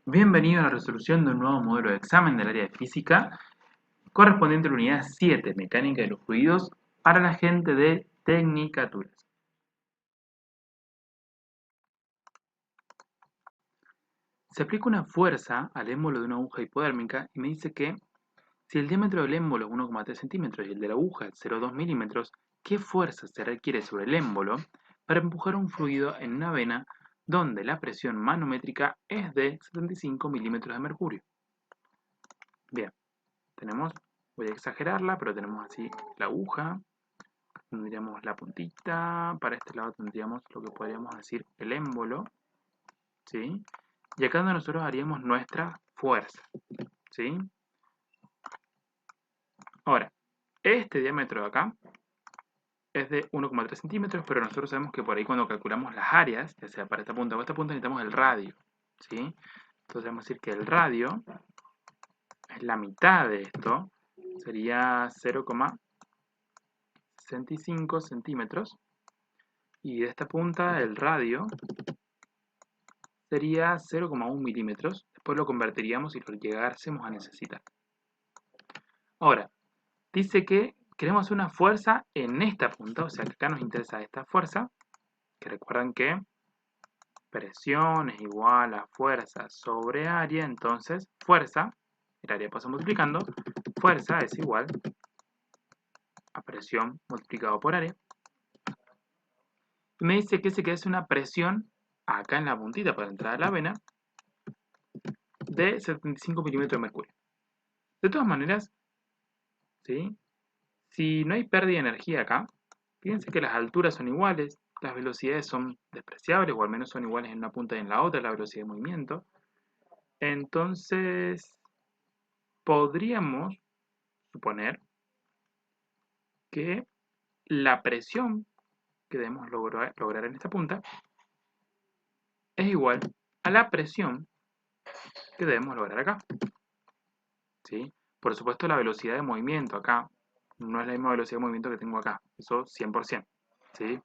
Bienvenido a la resolución de un nuevo modelo de examen del área de física correspondiente a la unidad 7, mecánica de los fluidos, para la gente de Tecnicaturas. Se aplica una fuerza al émbolo de una aguja hipodérmica y me dice que si el diámetro del émbolo es 1,3 centímetros y el de la aguja es 0,2 milímetros, ¿qué fuerza se requiere sobre el émbolo para empujar un fluido en una vena donde la presión manométrica es de 75 milímetros de mercurio? Bien, voy a exagerarla, pero tenemos así la aguja, tendríamos la puntita, para este lado tendríamos lo que podríamos decir el émbolo, ¿sí? Y acá donde nosotros haríamos nuestra fuerza, ¿sí? Ahora, este diámetro de acá es de 1,3 centímetros, pero nosotros sabemos que por ahí cuando calculamos las áreas, ya sea para esta punta o esta punta, necesitamos el radio, ¿sí? Entonces vamos a decir que el radio es la mitad de esto, sería 0,65 centímetros, y de esta punta el radio sería 0,1 milímetros. Después lo convertiríamos y lo llegásemos a necesitar. Ahora, dice que queremos una fuerza en esta punta, o sea que acá nos interesa esta fuerza, que recuerdan que presión es igual a fuerza sobre área, entonces fuerza, el área pasa multiplicando, fuerza es igual a presión multiplicado por área. Y me dice que se quede una presión acá en la puntita para entrar a la vena de 75 milímetros de mercurio. De todas maneras, ¿sí? Si no hay pérdida de energía acá, fíjense que las alturas son iguales, las velocidades son despreciables, o al menos son iguales en una punta y en la otra, la velocidad de movimiento. Entonces, podríamos suponer que la presión que debemos lograr en esta punta es igual a la presión que debemos lograr acá, ¿sí? Por supuesto, la velocidad de movimiento acá no es la misma velocidad de movimiento que tengo acá, eso 100%, ¿sí?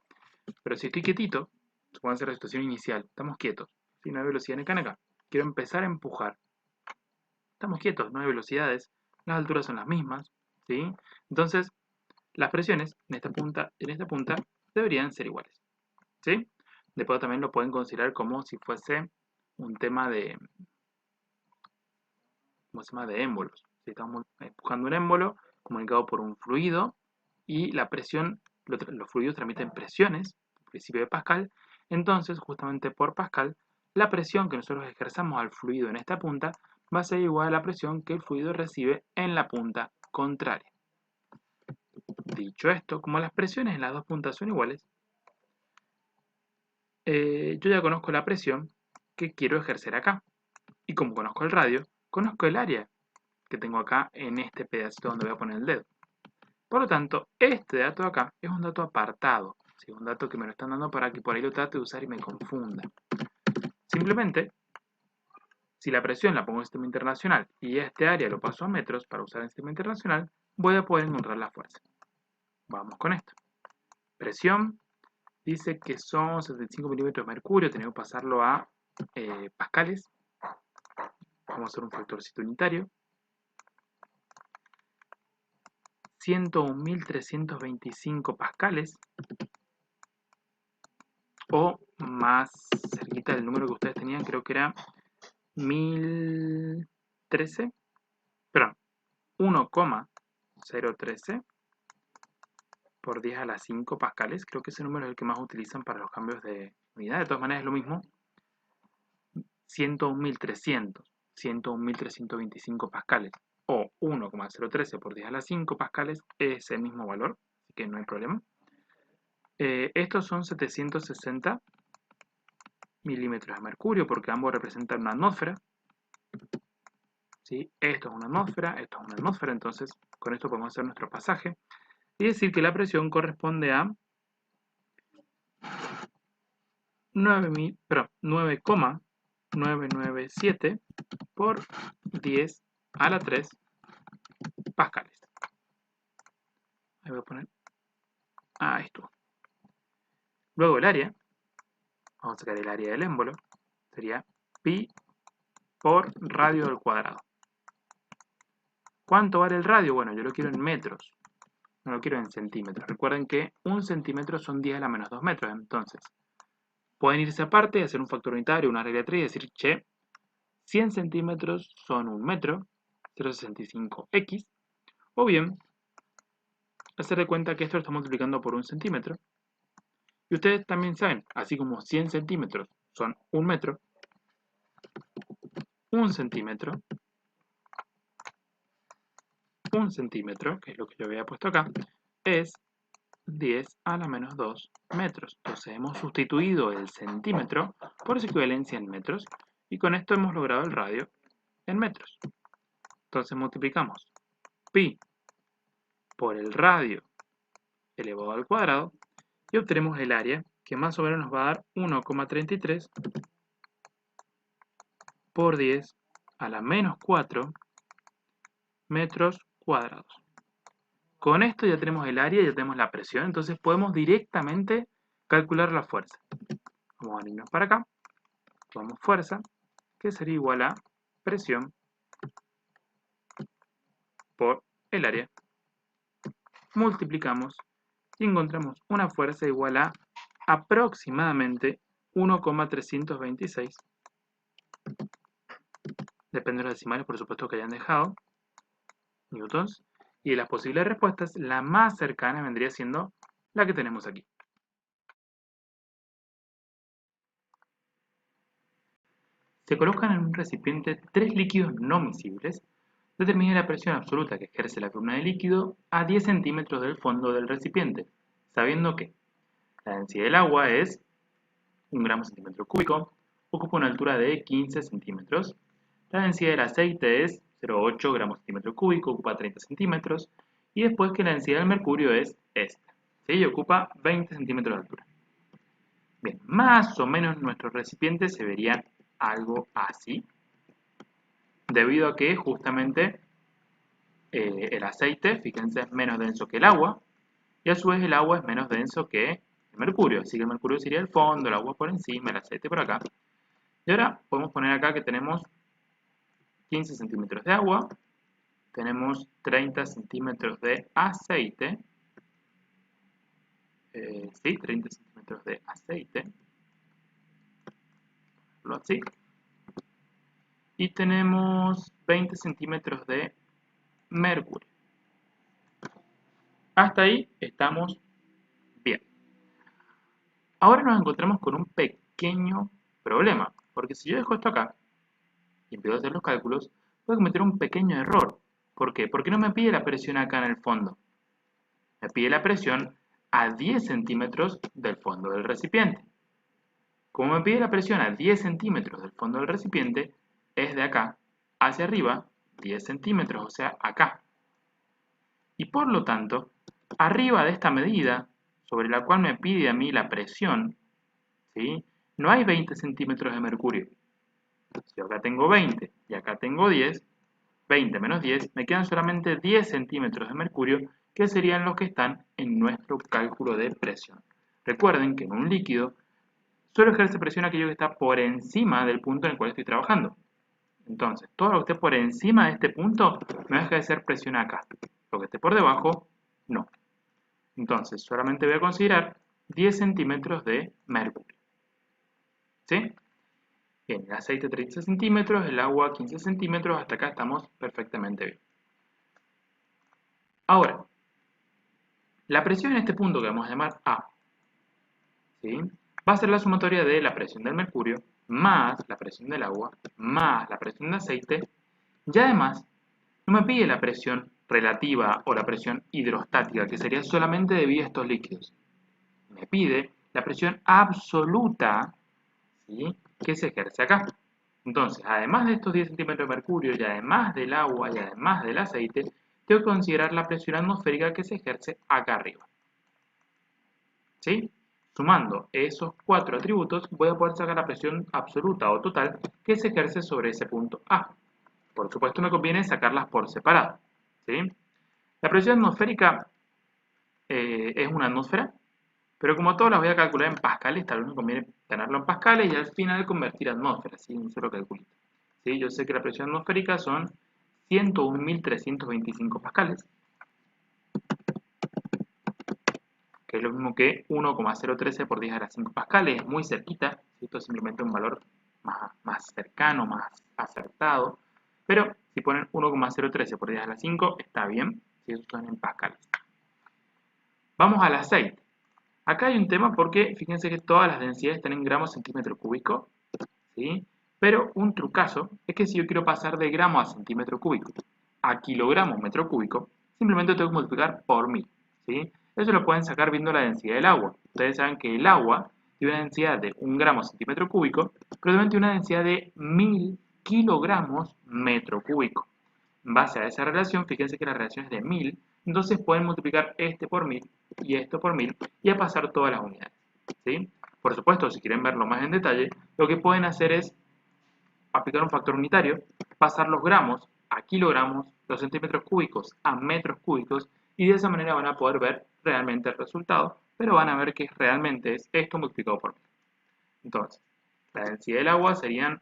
Pero si estoy quietito, supongamos la situación inicial, estamos quietos, si no hay velocidad en acá, quiero empezar a empujar, estamos quietos, no hay velocidades, las alturas son las mismas, ¿sí? Entonces, las presiones en esta punta deberían ser iguales, ¿sí? Después también lo pueden considerar como si fuese un tema de, ¿cómo se llama? De émbolos. Si estamos empujando un émbolo comunicado por un fluido y la presión, los fluidos transmiten presiones, principio de Pascal, entonces justamente por Pascal, la presión que nosotros ejerzamos al fluido en esta punta va a ser igual a la presión que el fluido recibe en la punta contraria. Dicho esto, como las presiones en las dos puntas son iguales, yo ya conozco la presión que quiero ejercer acá. Y como conozco el radio, conozco el área que tengo acá en este pedacito donde voy a poner el dedo. Por lo tanto, este dato de acá es un dato apartado, ¿sí? Un dato que me lo están dando para que por ahí lo trate de usar y me confunda. Simplemente, si la presión la pongo en sistema internacional y este área lo paso a metros para usar en sistema internacional, voy a poder encontrar la fuerza. Vamos con esto. Presión, dice que son 75 milímetros de mercurio, tenemos que pasarlo a pascales. Vamos a hacer un factorcito unitario. 101.325 pascales, o más cerquita del número que ustedes tenían, creo que era 1013, perdón, 1,013 por 10 a la 5 pascales. Creo que ese número es el que más utilizan para los cambios de unidad. De todas maneras es lo mismo. 101.300, 101.325 pascales o 1,013 por 10 a la 5 pascales es el mismo valor, así que no hay problema. Estos son 760 milímetros de mercurio porque ambos representan una atmósfera. ¿Sí? Esto es una atmósfera, esto es una atmósfera, entonces con esto podemos hacer nuestro pasaje y decir que la presión corresponde a 9,997 por 10 a la 3 pascales. Ahí voy a poner esto. Luego el área, vamos a sacar el área del émbolo, sería pi por radio al cuadrado. ¿Cuánto vale el radio? Bueno, yo lo quiero en metros, no lo quiero en centímetros. Recuerden que 1 centímetro son 10 a la menos 2 metros, entonces pueden irse aparte, hacer un factor unitario, una regla de 3 y decir, che, 100 centímetros son 1 metro, 0,65x, o bien hacer de cuenta que esto lo está multiplicando por 1 centímetro. Y ustedes también saben, así como 100 centímetros son 1 metro, 1 centímetro, que es lo que yo había puesto acá, es 10 a la menos 2 metros. Entonces hemos sustituido el centímetro por su equivalencia en metros y con esto hemos logrado el radio en metros. Entonces multiplicamos pi por el radio elevado al cuadrado y obtenemos el área que más o menos nos va a dar 1,33 por 10 a la menos 4 metros cuadrados. Con esto ya tenemos el área, ya tenemos la presión, entonces podemos directamente calcular la fuerza. Vamos a venirnos para acá, tomamos fuerza, que sería igual a presión por el área. Multiplicamos y encontramos una fuerza igual a aproximadamente 1,326. Depende de los decimales, por supuesto, que hayan dejado. Newtons. Y de las posibles respuestas, la más cercana vendría siendo la que tenemos aquí. Se colocan en un recipiente 3 líquidos no miscibles. Determine la presión absoluta que ejerce la columna de líquido a 10 centímetros del fondo del recipiente, sabiendo que la densidad del agua es 1 gramo centímetro cúbico, ocupa una altura de 15 centímetros. La densidad del aceite es 0,8 gramos centímetro cúbico, ocupa 30 centímetros. Y después que la densidad del mercurio es esta, ¿sí? Y ocupa 20 centímetros de altura. Bien, más o menos nuestro recipiente se vería algo así, debido a que justamente el aceite, fíjense, es menos denso que el agua, y a su vez el agua es menos denso que el mercurio, así que el mercurio sería el fondo, el agua por encima, el aceite por acá. Y ahora podemos poner acá que tenemos 15 centímetros de agua, tenemos 30 centímetros de aceite, sí, 30 centímetros de aceite, así, y tenemos 20 centímetros de mercurio. Hasta ahí estamos bien. Ahora nos encontramos con un pequeño problema, porque si yo dejo esto acá y empiezo a hacer los cálculos, voy a cometer un pequeño error. ¿Por qué? Porque no me pide la presión acá en el fondo. Me pide la presión a 10 centímetros del fondo del recipiente. Como me pide la presión a 10 centímetros del fondo del recipiente, es de acá hacia arriba 10 centímetros, o sea, acá. Y por lo tanto, arriba de esta medida, sobre la cual me pide a mí la presión, ¿sí? No hay 20 centímetros de mercurio. Si acá tengo 20 y acá tengo 10, 20 menos 10, me quedan solamente 10 centímetros de mercurio, que serían los que están en nuestro cálculo de presión. Recuerden que en un líquido solo ejerce presión aquello que está por encima del punto en el cual estoy trabajando. Entonces, todo lo que esté por encima de este punto me deja de ser presión acá. Lo que esté por debajo, no. Entonces, solamente voy a considerar 10 centímetros de mercurio. ¿Sí? Bien, el aceite 30 centímetros, el agua 15 centímetros, hasta acá estamos perfectamente bien. Ahora, la presión en este punto que vamos a llamar A, ¿sí? Va a ser la sumatoria de la presión del mercurio más la presión del agua más la presión del aceite, y además no me pide la presión relativa o la presión hidrostática, que sería solamente debido a estos líquidos. Me pide la presión absoluta, ¿sí?, que se ejerce acá. Entonces, además de estos 10 centímetros de mercurio, y además del agua, y además del aceite, tengo que considerar la presión atmosférica que se ejerce acá arriba. ¿Sí? Sumando esos 4 atributos, voy a poder sacar la presión absoluta o total que se ejerce sobre ese punto A. Por supuesto, me conviene sacarlas por separado. ¿Sí? La presión atmosférica es una atmósfera, pero como todo las voy a calcular en pascales, tal vez me conviene tenerlo en pascales y al final convertir a atmósfera, ¿sí? Un solo calculito. ¿sí? Yo sé que la presión atmosférica son 101.325 pascales, que es lo mismo que 1,013 por 10 a la 5 pascales, es muy cerquita, ¿sí? Esto es simplemente un valor más cercano, más acertado, pero si ponen 1,013 por 10 a la 5, está bien, si eso son en pascales. Vamos al aceite. Acá hay un tema porque fíjense que todas las densidades están en gramos centímetro cúbico, ¿sí? Pero un trucazo es que si yo quiero pasar de gramo a centímetro cúbico a kilogramo metro cúbico, simplemente tengo que multiplicar por 1000, ¿sí? Eso lo pueden sacar viendo la densidad del agua. Ustedes saben que el agua tiene una densidad de 1 gramo centímetro cúbico, pero también tiene una densidad de 1000 kilogramos metro cúbico. En base a esa relación, fíjense que la relación es de 1000, entonces pueden multiplicar este por 1000 y esto por 1000 y a pasar todas las unidades, ¿sí? Por supuesto, si quieren verlo más en detalle, lo que pueden hacer es aplicar un factor unitario, pasar los gramos a kilogramos, los centímetros cúbicos a metros cúbicos, y de esa manera van a poder ver realmente el resultado, pero van a ver que realmente es esto multiplicado por 1000. Entonces, la densidad del agua serían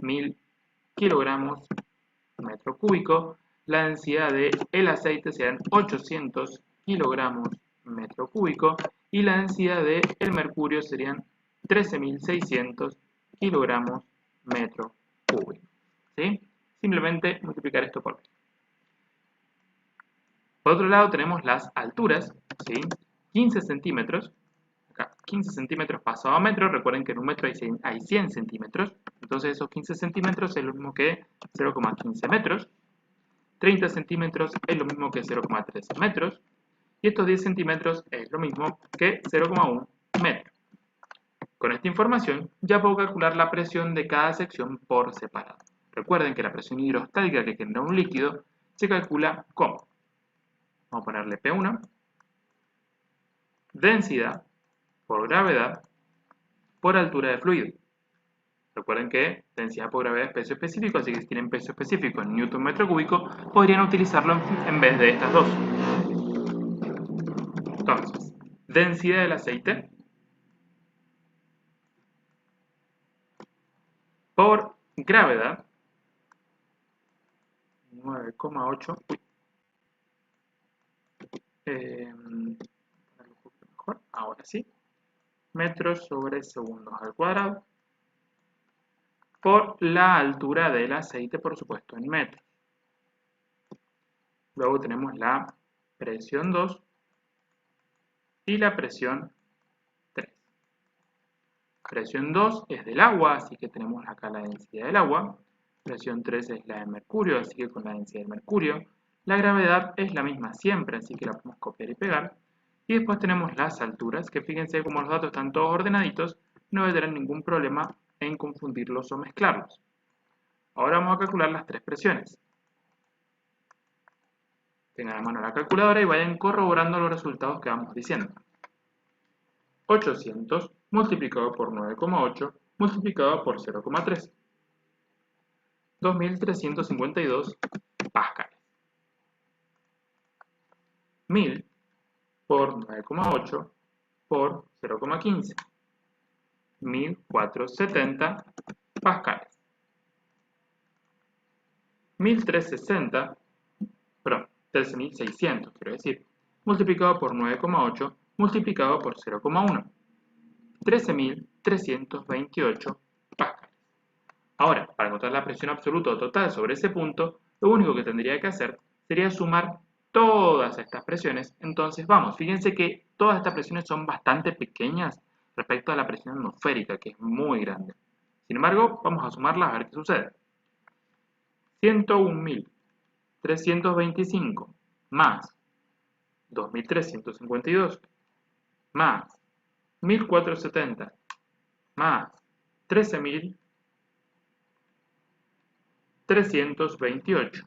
1000 kilogramos metro cúbico, la densidad del aceite serían 800 kilogramos metro cúbico, y la densidad del mercurio serían 13.600 kilogramos metro cúbico, ¿sí? Simplemente multiplicar esto por 1000. Por otro lado tenemos las alturas, ¿sí? 15 centímetros, acá 15 centímetros pasado a metro, recuerden que en un metro hay 100 centímetros, entonces esos 15 centímetros es lo mismo que 0,15 metros, 30 centímetros es lo mismo que 0,13 metros, y estos 10 centímetros es lo mismo que 0,1 metro. Con esta información ya puedo calcular la presión de cada sección por separado. Recuerden que la presión hidrostática que genera un líquido se calcula como, vamos a ponerle P1, densidad por gravedad por altura de fluido. Recuerden que densidad por gravedad es peso específico, así que si tienen peso específico en newton metro cúbico, podrían utilizarlo en vez de estas dos. Entonces, densidad del aceite por gravedad, 9,8, mejor, ahora sí, metros sobre segundos al cuadrado, por la altura del aceite, por supuesto, en metros. Luego tenemos la presión 2 y la presión 3. Presión 2 es del agua, así que tenemos acá la densidad del agua. Presión 3 es la de mercurio, así que con la densidad del mercurio. La gravedad es la misma siempre, así que la podemos copiar y pegar. Y después tenemos las alturas, que fíjense como los datos están todos ordenaditos, no debe tener ningún problema en confundirlos o mezclarlos. Ahora vamos a calcular las tres presiones. Tengan a mano la calculadora y vayan corroborando los resultados que vamos diciendo. 800 multiplicado por 9,8 multiplicado por 0,3. 2352 pascales. 1000 por 9,8 por 0,15. 1470 pascales. 1360, perdón, 13.600 quiero decir, multiplicado por 9,8 multiplicado por 0,1. 13.328 pascales. Ahora, para encontrar la presión absoluta o total sobre ese punto, lo único que tendría que hacer sería sumar todas estas presiones. Entonces, vamos, fíjense que todas estas presiones son bastante pequeñas respecto a la presión atmosférica, que es muy grande. Sin embargo, vamos a sumarlas a ver qué sucede. 101.325 más 2.352 más 1.470 más 13.328.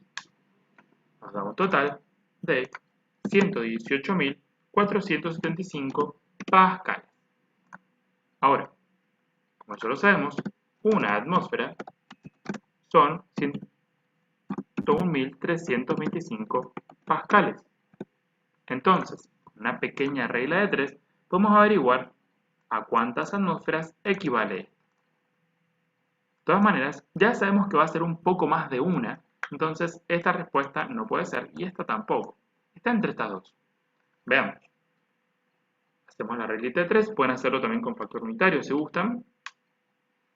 Nos da un total de 118.475 pascales. Ahora, como ya lo sabemos, una atmósfera son 101.325 pascales. Entonces, con una pequeña regla de 3, podemos averiguar a cuántas atmósferas equivale. todas maneras, ya sabemos que va a ser un poco más de una, entonces esta respuesta no puede ser y esta tampoco. Está entre estas dos. Veamos. Hacemos la reglita de 3, pueden hacerlo también con factor unitario si gustan.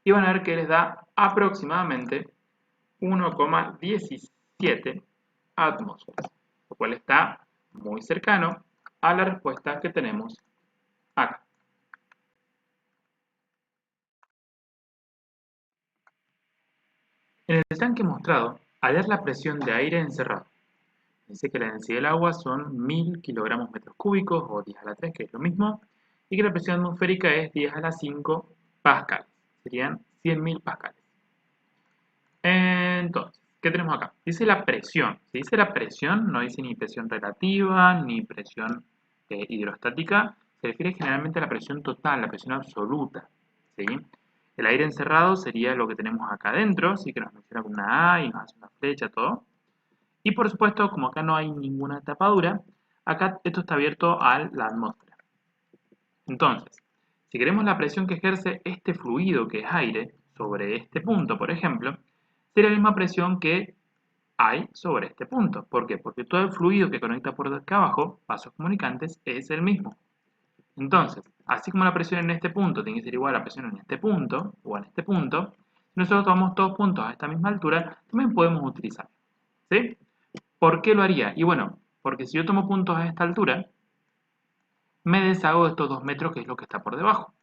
Y van a ver que les da aproximadamente 1,17 atmósferas, lo cual está muy cercano a la respuesta que tenemos acá. En el tanque mostrado, hallar la presión de aire encerrado. Dice que la densidad del agua son 1000 kilogramos metros cúbicos o 10 a la 3, que es lo mismo, y que la presión atmosférica es 10 a la 5 pascales. Serían 100.000 pascales. Entonces, ¿qué tenemos acá? Dice la presión. Si dice la presión, no dice ni presión relativa, ni presión hidrostática. Se refiere generalmente a la presión total, la presión absoluta. ¿Sí? El aire encerrado sería lo que tenemos acá adentro, así que nos menciona con una A y nos hace una flecha, todo. Y por supuesto, como acá no hay ninguna tapadura, acá esto está abierto a la atmósfera. Entonces, si queremos la presión que ejerce este fluido, que es aire, sobre este punto, por ejemplo, sería la misma presión que hay sobre este punto. ¿Por qué? Porque todo el fluido que conecta por acá abajo, vasos comunicantes, es el mismo. Entonces, así como la presión en este punto tiene que ser igual a la presión en este punto, o en este punto, si nosotros tomamos todos puntos a esta misma altura, también podemos utilizar. ¿Sí? ¿Por qué lo haría? Y bueno, porque si yo tomo puntos a esta altura, me deshago de estos 2 metros, que es lo que está por debajo.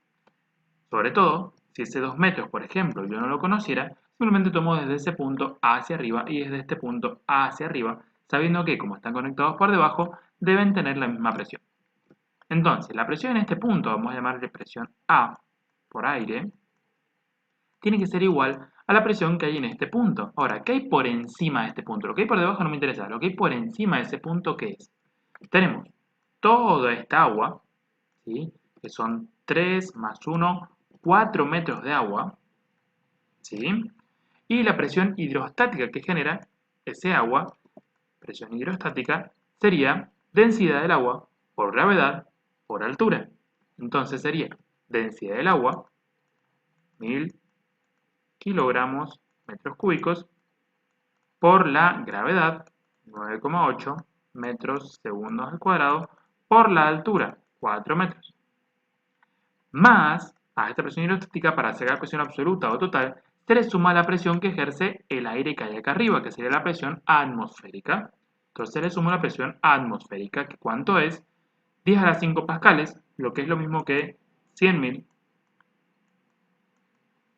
Sobre todo, si ese 2 metros, por ejemplo, yo no lo conociera, simplemente tomo desde ese punto hacia arriba y desde este punto hacia arriba, sabiendo que como están conectados por debajo, deben tener la misma presión. Entonces, la presión en este punto, vamos a llamarle presión A por aire, tiene que ser igual a la presión que hay en este punto. Ahora, ¿qué hay por encima de este punto? Lo que hay por debajo no me interesa, lo que hay por encima de ese punto, ¿qué es? Tenemos toda esta agua, ¿sí? Que son 3 más 1, 4 metros de agua, ¿sí? Y la presión hidrostática que genera ese agua, presión hidrostática, sería densidad del agua por gravedad por altura. Entonces sería densidad del agua, 1000 kilogramos metros cúbicos, por la gravedad, 9,8 metros segundos al cuadrado, por la altura, 4 metros. Más a esta presión hidrostática, para sacar la presión absoluta o total, se le suma la presión que ejerce el aire que hay acá arriba, que sería la presión atmosférica. Entonces se le suma la presión atmosférica, que ¿cuánto es? 10 a la 5 pascales, lo que es lo mismo que 100.000,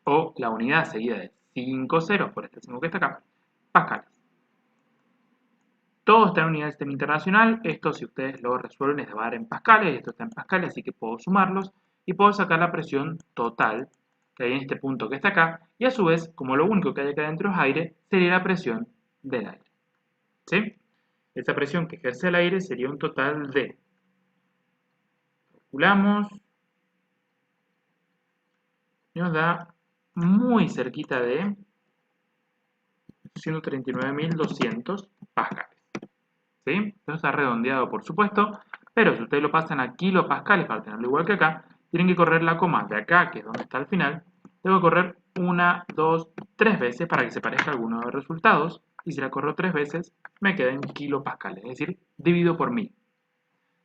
o la unidad seguida de 5 ceros por este 5 que está acá, pascales. Todo está en unidad del sistema internacional. Esto, si ustedes lo resuelven, es de dar en pascales. Esto está en pascales, así que puedo sumarlos y puedo sacar la presión total que hay en este punto que está acá. Y a su vez, como lo único que hay acá dentro es aire, sería la presión del aire. ¿Sí? Esa presión que ejerce el aire sería un total de, calculamos, nos da muy cerquita de 139.200 pascales. ¿Sí? Esto está redondeado, por supuesto, pero si ustedes lo pasan a kilopascales para tenerlo igual que acá, tienen que correr la coma de acá, que es donde está al final, tengo que correr 1, 2, 3 veces para que se parezca a alguno de los resultados, y si la corro 3 veces, me queda en kilopascales, es decir, divido por 1000.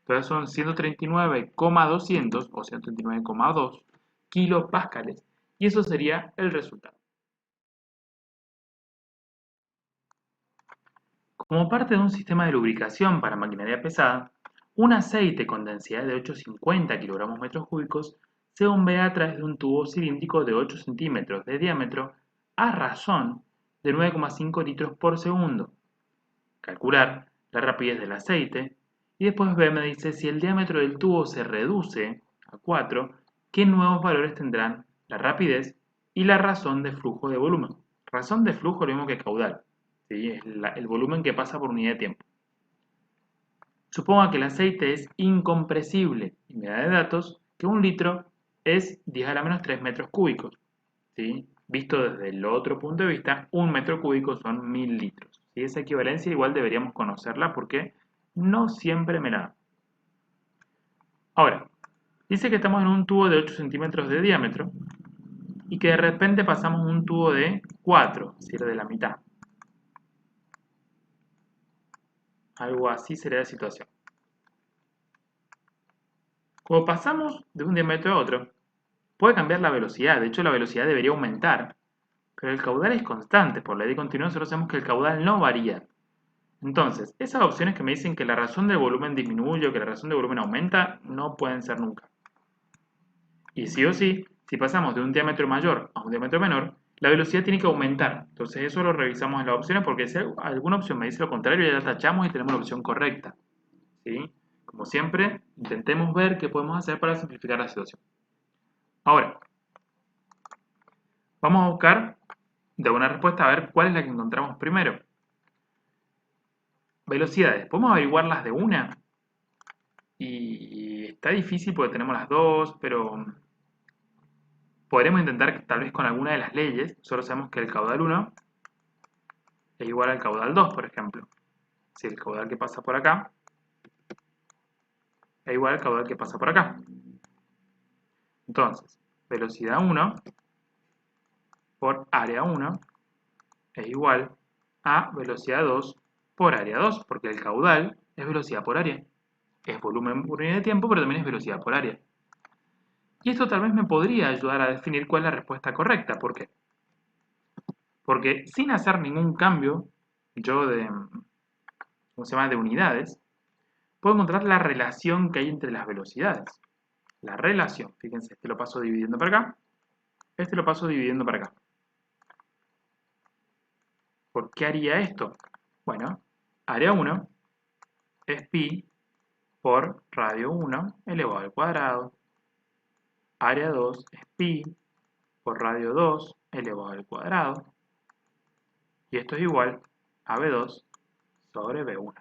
Entonces son 139,200 o 139,2 kilopascales, y eso sería el resultado. Como parte de un sistema de lubricación para maquinaria pesada, un aceite con densidad de 850 kilogramos metros cúbicos se bombea a través de un tubo cilíndrico de 8 centímetros de diámetro a razón de 9,5 litros por segundo. Calcular la rapidez del aceite y después B me dice si el diámetro del tubo se reduce a 4, qué nuevos valores tendrán la rapidez y la razón de flujo de volumen. Razón de flujo es lo mismo que caudal. ¿Sí? Es el volumen que pasa por unidad de tiempo. Suponga que el aceite es incompresible y me da de datos que un litro es 10 a la menos 3 metros cúbicos. ¿Sí? Visto desde el otro punto de vista, un metro cúbico son 1000 litros. ¿Sí? Esa equivalencia igual deberíamos conocerla porque no siempre me la da. Ahora, dice que estamos en un tubo de 8 centímetros de diámetro y que de repente pasamos un tubo de 4, es decir, de la mitad. Algo así sería la situación. Cuando pasamos de un diámetro a otro, puede cambiar la velocidad. De hecho, la velocidad debería aumentar. Pero el caudal es constante. Por ley de continuidad nosotros sabemos que el caudal no varía. Entonces, esas opciones que me dicen que la razón del volumen disminuye o que la razón del volumen aumenta, no pueden ser nunca. Y sí o sí, si pasamos de un diámetro mayor a un diámetro menor, la velocidad tiene que aumentar. Entonces eso lo revisamos en las opciones porque si alguna opción me dice lo contrario, ya la tachamos y tenemos la opción correcta. ¿Sí? Como siempre, intentemos ver qué podemos hacer para simplificar la situación. Ahora, vamos a buscar de una respuesta a ver cuál es la que encontramos primero. Velocidades, ¿podemos averiguarlas de una? Y está difícil porque tenemos las dos, pero podremos intentar que tal vez con alguna de las leyes. Nosotros sabemos que el caudal 1 es igual al caudal 2, por ejemplo. Si el caudal que pasa por acá es igual al caudal que pasa por acá. Entonces, velocidad 1 por área 1 es igual a velocidad 2 por área 2, porque el caudal es velocidad por área. Es volumen por unidad de tiempo, pero también es velocidad por área. Y esto tal vez me podría ayudar a definir cuál es la respuesta correcta. ¿Por qué? Porque sin hacer ningún cambio, yo de, ¿cómo se llama?, de unidades, puedo encontrar la relación que hay entre las velocidades. La relación, fíjense, este lo paso dividiendo para acá, este lo paso dividiendo para acá. ¿Por qué haría esto? Bueno, área 1 es pi por radio 1 elevado al cuadrado. Área 2 es pi por radio 2 elevado al cuadrado. Y esto es igual a B2 sobre B1.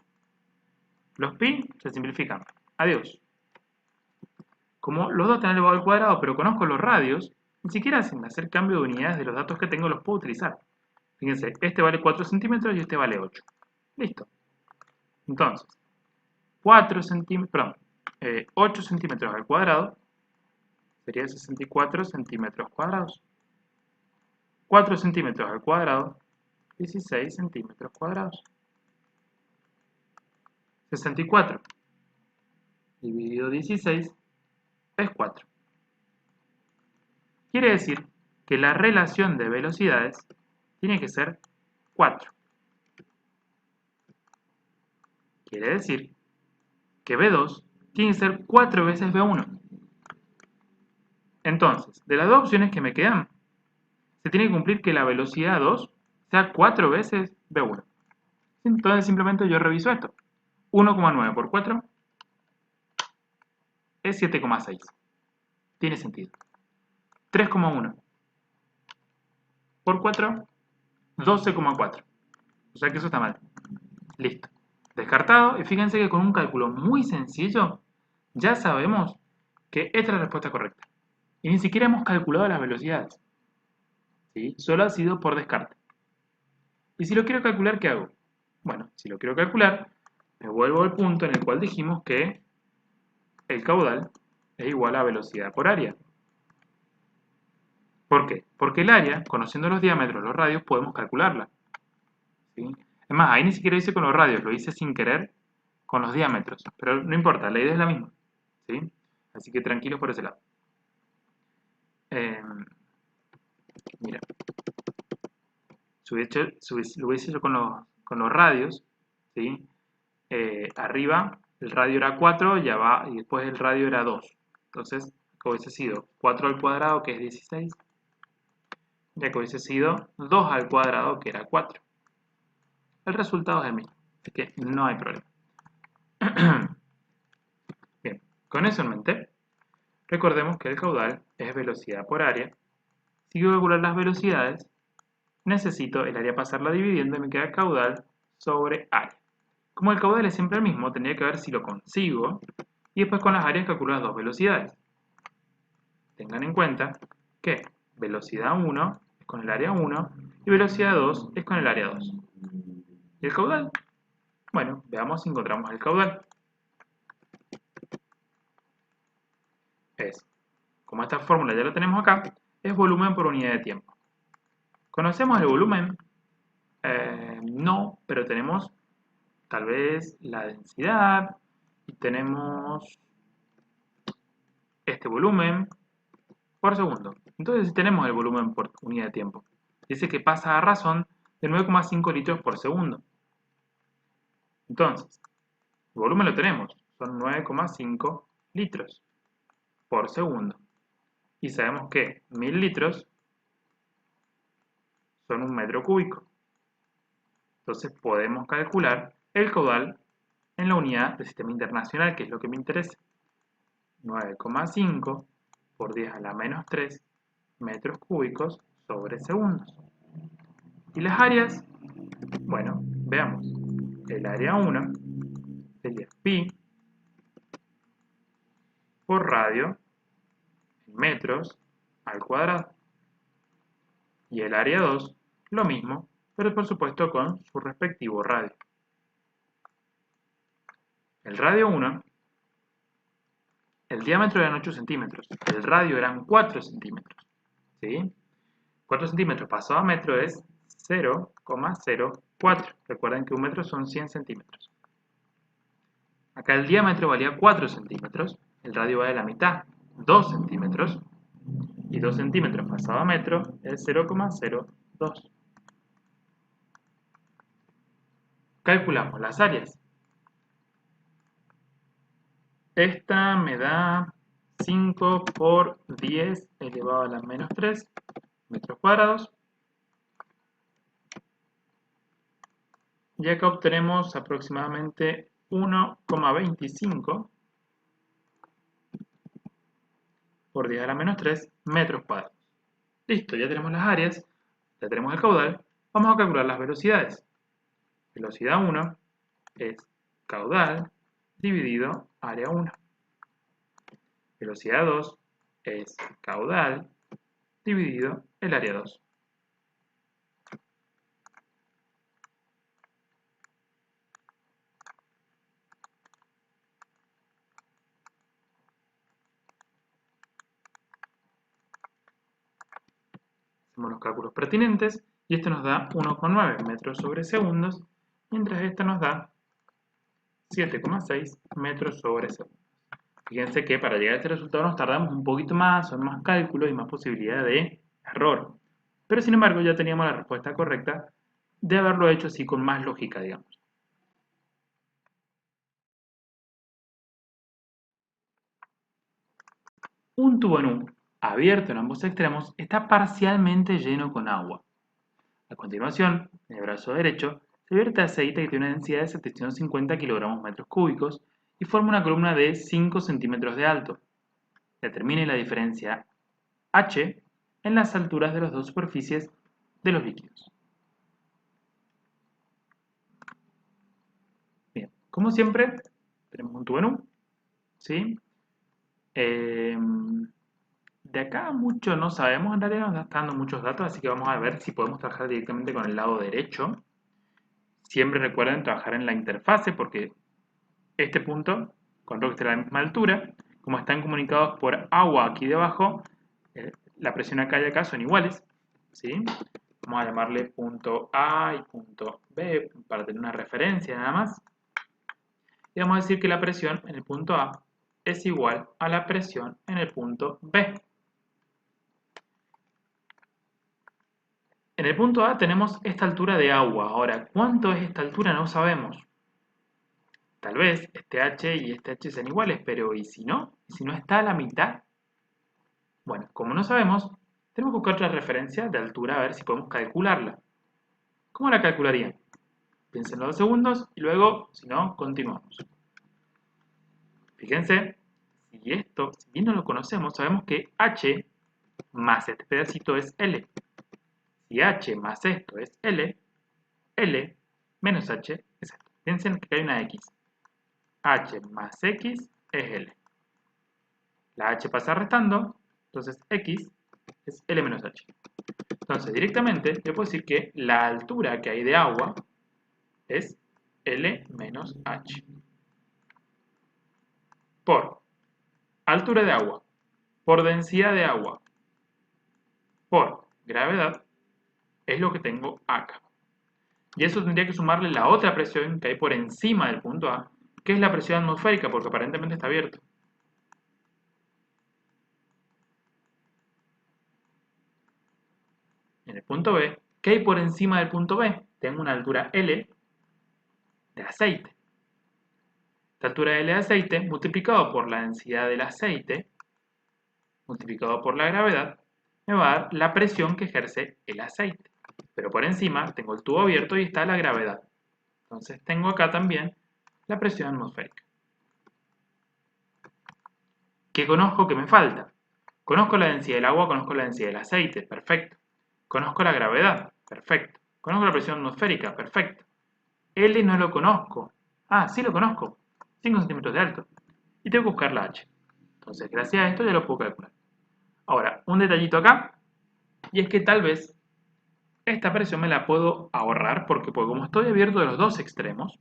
Los pi se simplifican. Adiós. Como los dos están elevado al cuadrado, pero conozco los radios, ni siquiera sin hacer cambio de unidades de los datos que tengo los puedo utilizar. Fíjense, este vale 4 centímetros y este vale 8. Listo. Entonces, 8 centímetros al cuadrado sería 64 centímetros cuadrados. 4 centímetros al cuadrado, 16 centímetros cuadrados. 64 dividido 16 es 4. Quiere decir que la relación de velocidades tiene que ser 4. Quiere decir que B2 tiene que ser 4 veces B1. Entonces, de las dos opciones que me quedan, se tiene que cumplir que la velocidad 2 sea 4 veces B1. Entonces simplemente yo reviso esto. 1,9 por 4 es 7,6. Tiene sentido. 3,1 por 4, 12,4. O sea que eso está mal. Listo. Descartado. Y fíjense que con un cálculo muy sencillo ya sabemos que esta es la respuesta correcta. Y ni siquiera hemos calculado las velocidades. ¿Sí? Solo ha sido por descarte. Y si lo quiero calcular, ¿qué hago? Bueno, si lo quiero calcular, me vuelvo al punto en el cual dijimos que el caudal es igual a velocidad por área. ¿Por qué? Porque el área, conociendo los diámetros, los radios, podemos calcularla. ¿Sí? Es más, ahí ni siquiera hice con los radios, lo hice sin querer con los diámetros. Pero no importa, la idea es la misma. ¿Sí? Así que tranquilos por ese lado. Mira, lo hubiese hecho con los radios, ¿sí? Arriba el radio era 4 y después el radio era 2. Entonces, que hubiese sido 4 al cuadrado, que es 16, ya que hubiese sido 2 al cuadrado, que era 4. El resultado es el mismo, así que no hay problema. Bien, con eso en mente, recordemos que el caudal es velocidad por área. Si quiero calcular las velocidades, necesito el área pasarla dividiendo y me queda caudal sobre área. Como el caudal es siempre el mismo, tendría que ver si lo consigo y después con las áreas calculo las dos velocidades. Tengan en cuenta que velocidad 1 es con el área 1 y velocidad 2 es con el área 2. ¿Y el caudal? Bueno, veamos si encontramos el caudal. Es, como esta fórmula ya la tenemos acá, es volumen por unidad de tiempo. ¿Conocemos el volumen? No, pero tenemos tal vez la densidad y tenemos este volumen por segundo. Entonces tenemos el volumen por unidad de tiempo. Dice que pasa a razón de 9,5 litros por segundo. Entonces, el volumen lo tenemos, son 9,5 litros por segundo. Y sabemos que 1000 litros son un metro cúbico. Entonces podemos calcular el caudal en la unidad del sistema internacional, que es lo que me interesa. 9,5 por 10 a la menos 3 metros cúbicos sobre segundos. ¿Y las áreas? Bueno, veamos. El área 1 sería pi por radio en metros al cuadrado. Y el área 2, lo mismo, pero por supuesto con su respectivo radio. El radio 1, el diámetro eran 8 centímetros, el radio eran 4 centímetros. ¿Sí? 4 centímetros pasado a metro es 0,04. Recuerden que un metro son 100 centímetros. Acá el diámetro valía 4 centímetros, el radio vale la mitad, 2 centímetros, y 2 centímetros pasado a metro es 0,02. Calculamos las áreas. Esta me da 5 por 10 elevado a la menos 3 metros cuadrados. Y acá obtenemos aproximadamente 1,25 por 10 a la menos 3 metros cuadrados. Listo, ya tenemos las áreas, ya tenemos el caudal. Vamos a calcular las velocidades. Velocidad 1 es caudal dividido área 1. Velocidad 2 es caudal dividido el área 2. Hacemos los cálculos pertinentes y esto nos da 1,9 metros sobre segundos, mientras esto nos da 7,6 metros sobre segundos. Fíjense que para llegar a este resultado nos tardamos un poquito más, son más cálculos y más posibilidad de error. Pero sin embargo ya teníamos la respuesta correcta de haberlo hecho así con más lógica, digamos. Un tubo en U, abierto en ambos extremos, está parcialmente lleno con agua. A continuación, en el brazo derecho, se vierte aceite que tiene una densidad de 750 kilogramos metros cúbicos y forma una columna de 5 centímetros de alto. Determine la diferencia H en las alturas de las dos superficies de los líquidos. Bien, como siempre, tenemos un tubo en U, ¿sí? De acá mucho no sabemos, en realidad nos está dando muchos datos, así que vamos a ver si podemos trabajar directamente con el lado derecho. Siempre recuerden trabajar en la interfase porque este punto con Rock está a la misma altura. Como están comunicados por agua aquí debajo, la presión acá y acá son iguales, ¿sí? Vamos a llamarle punto A y punto B para tener una referencia nada más. Y vamos a decir que la presión en el punto A es igual a la presión en el punto B. En el punto A tenemos esta altura de agua. Ahora, ¿cuánto es esta altura? No sabemos. Tal vez este H y este H sean iguales, pero ¿y si no? ¿Y si no está a la mitad? Bueno, como no sabemos, tenemos que buscar otra referencia de altura a ver si podemos calcularla. ¿Cómo la calcularían? Piensen los 2 segundos y luego, si no, continuamos. Fíjense, si bien no lo conocemos, sabemos que H más este pedacito es L. Si H más esto es L, L menos H es esto. Piensen que hay una X. H más X es L. La H pasa restando, entonces X es L menos H. Entonces, directamente, yo puedo decir que la altura que hay de agua es L menos H. Por altura de agua, por densidad de agua, por gravedad es lo que tengo acá. Y eso tendría que sumarle la otra presión que hay por encima del punto A, que es la presión atmosférica, porque aparentemente está abierto. En el punto B, ¿qué hay por encima del punto B? Tengo una altura L de aceite. Esta altura L de aceite multiplicado por la densidad del aceite, multiplicado por la gravedad, me va a dar la presión que ejerce el aceite. Pero por encima tengo el tubo abierto y está la gravedad. Entonces tengo acá también la presión atmosférica. ¿Qué conozco que me falta? Conozco la densidad del agua, conozco la densidad del aceite, perfecto. Conozco la gravedad, perfecto. Conozco la presión atmosférica, perfecto. L no lo conozco. Ah, sí lo conozco. 5 centímetros de alto. Y tengo que buscar la H. Entonces, gracias a esto ya lo puedo calcular. Ahora, un detallito acá. Y es que tal vez esta presión me la puedo ahorrar porque como estoy abierto de los dos extremos,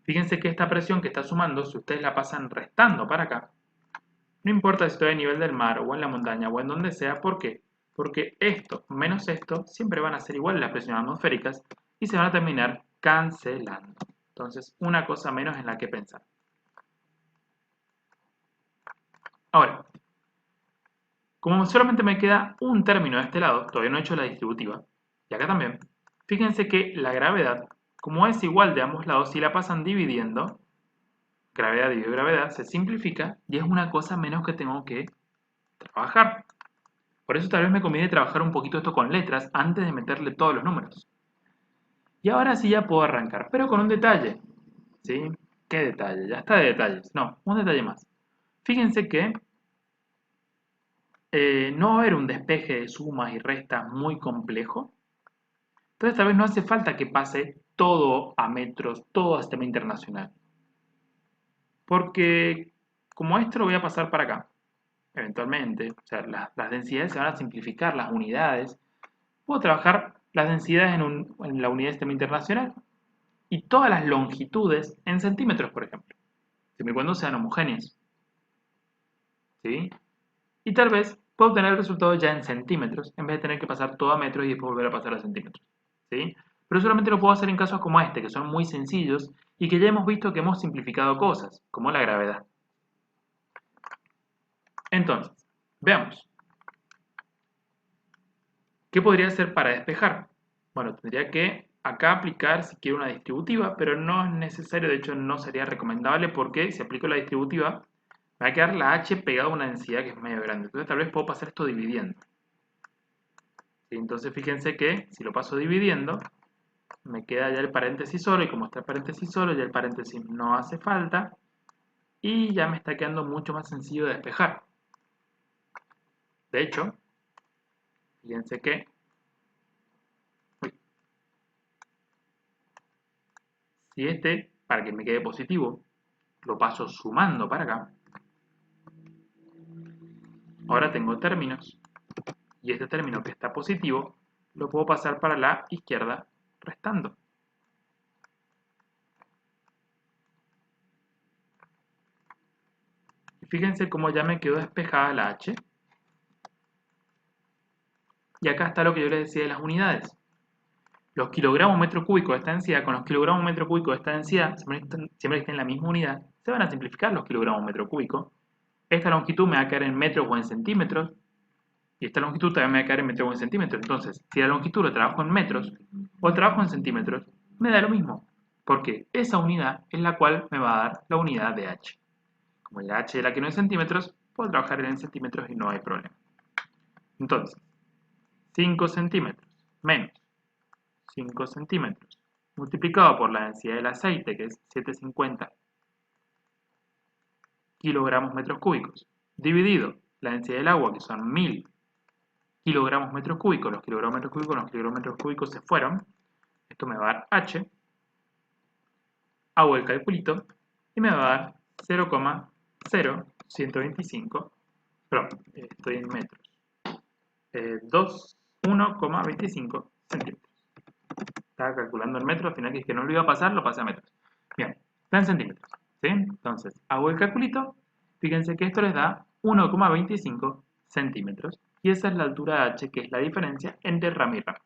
fíjense que esta presión que está sumando, si ustedes la pasan restando para acá, no importa si estoy a nivel del mar o en la montaña o en donde sea, ¿por qué? Porque esto menos esto siempre van a ser iguales las presiones atmosféricas y se van a terminar cancelando. Entonces, una cosa menos en la que pensar. Ahora, como solamente me queda un término de este lado, todavía no he hecho la distributiva, y acá también, fíjense que la gravedad, como es igual de ambos lados, si la pasan dividiendo, gravedad dividido gravedad, se simplifica y es una cosa menos que tengo que trabajar. Por eso tal vez me conviene trabajar un poquito esto con letras antes de meterle todos los números. Y ahora sí ya puedo arrancar, pero con un detalle. ¿Sí? ¿Qué detalle? Ya está de detalles. No, un detalle más. Fíjense que no va a haber un despeje de sumas y restas muy complejo. Entonces tal vez no hace falta que pase todo a metros, todo a sistema internacional. Porque como esto lo voy a pasar para acá, eventualmente, o sea, las densidades se van a simplificar, las unidades. Puedo trabajar las densidades en la unidad de sistema internacional y todas las longitudes en centímetros, por ejemplo, siempre y cuando sean homogéneas. ¿Sí? Y tal vez puedo obtener el resultado ya en centímetros, en vez de tener que pasar todo a metros y después volver a pasar a centímetros. ¿Sí? Pero solamente lo puedo hacer en casos como este, que son muy sencillos y que ya hemos visto que hemos simplificado cosas, como la gravedad. Entonces, veamos. ¿Qué podría hacer para despejar? Bueno, tendría que acá aplicar si quiero una distributiva, pero no es necesario, de hecho no sería recomendable porque si aplico la distributiva me va a quedar la h pegada a una densidad que es medio grande. Entonces tal vez puedo pasar esto dividiendo. ¿Sí? Entonces fíjense que si lo paso dividiendo, me queda ya el paréntesis solo y como está el paréntesis solo, ya el paréntesis no hace falta y ya me está quedando mucho más sencillo de despejar. De hecho, fíjense que si este, para que me quede positivo, lo paso sumando para acá, ahora tengo términos y este término que está positivo lo puedo pasar para la izquierda restando. Y fíjense cómo ya me quedó despejada la h. Y acá está lo que yo les decía de las unidades. Los kilogramos metro cúbico de esta densidad con los kilogramos metro cúbico de esta densidad, siempre que estén en la misma unidad, se van a simplificar los kilogramos metro cúbico. Esta longitud me va a caer en metros o en centímetros. Y esta longitud también me va a caer en metros o en centímetros. Entonces, si la longitud lo trabajo en metros o trabajo en centímetros, me da lo mismo. Porque esa unidad es la cual me va a dar la unidad de h. Como la h es la que no es centímetros, puedo trabajar en centímetros y no hay problema. Entonces, 5 centímetros menos 5 centímetros multiplicado por la densidad del aceite, que es 750 kilogramos metros cúbicos, dividido la densidad del agua, que son 1000 kilogramos metros cúbicos, los kilogramos metros cúbicos, los kilogramos metros cúbicos se fueron, esto me va a dar H, hago el calculito y me va a dar 0,0125, perdón, estoy en metros, 1,25 centímetros. Estaba calculando en metros, al final que es que no lo iba a pasar, lo pasé a metros. Bien, está en centímetros, ¿sí? Entonces, hago el calculito, fíjense que esto les da 1,25 centímetros. y esa es la altura h, que es la diferencia entre rama y rama.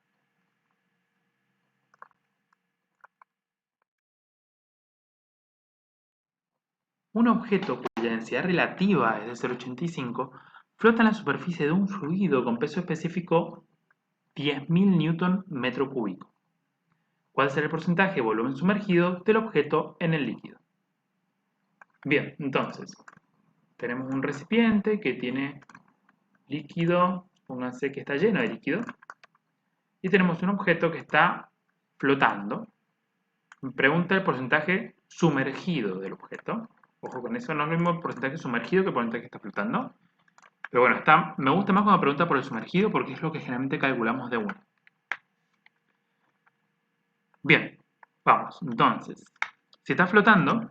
Un objeto cuya densidad relativa es de 0,85 flota en la superficie de un fluido con peso específico 10.000 newton metro cúbico. ¿Cuál será el porcentaje de volumen sumergido del objeto en el líquido? Bien, entonces, tenemos un recipiente que tiene líquido, pónganse que está lleno de líquido, y tenemos un objeto que está flotando. Me pregunta el porcentaje sumergido del objeto. Ojo con eso, no es lo mismo el porcentaje sumergido que el porcentaje que está flotando. Pero bueno, me gusta más cuando pregunta por el sumergido porque es lo que generalmente calculamos de uno. Bien, vamos. Entonces, si está flotando,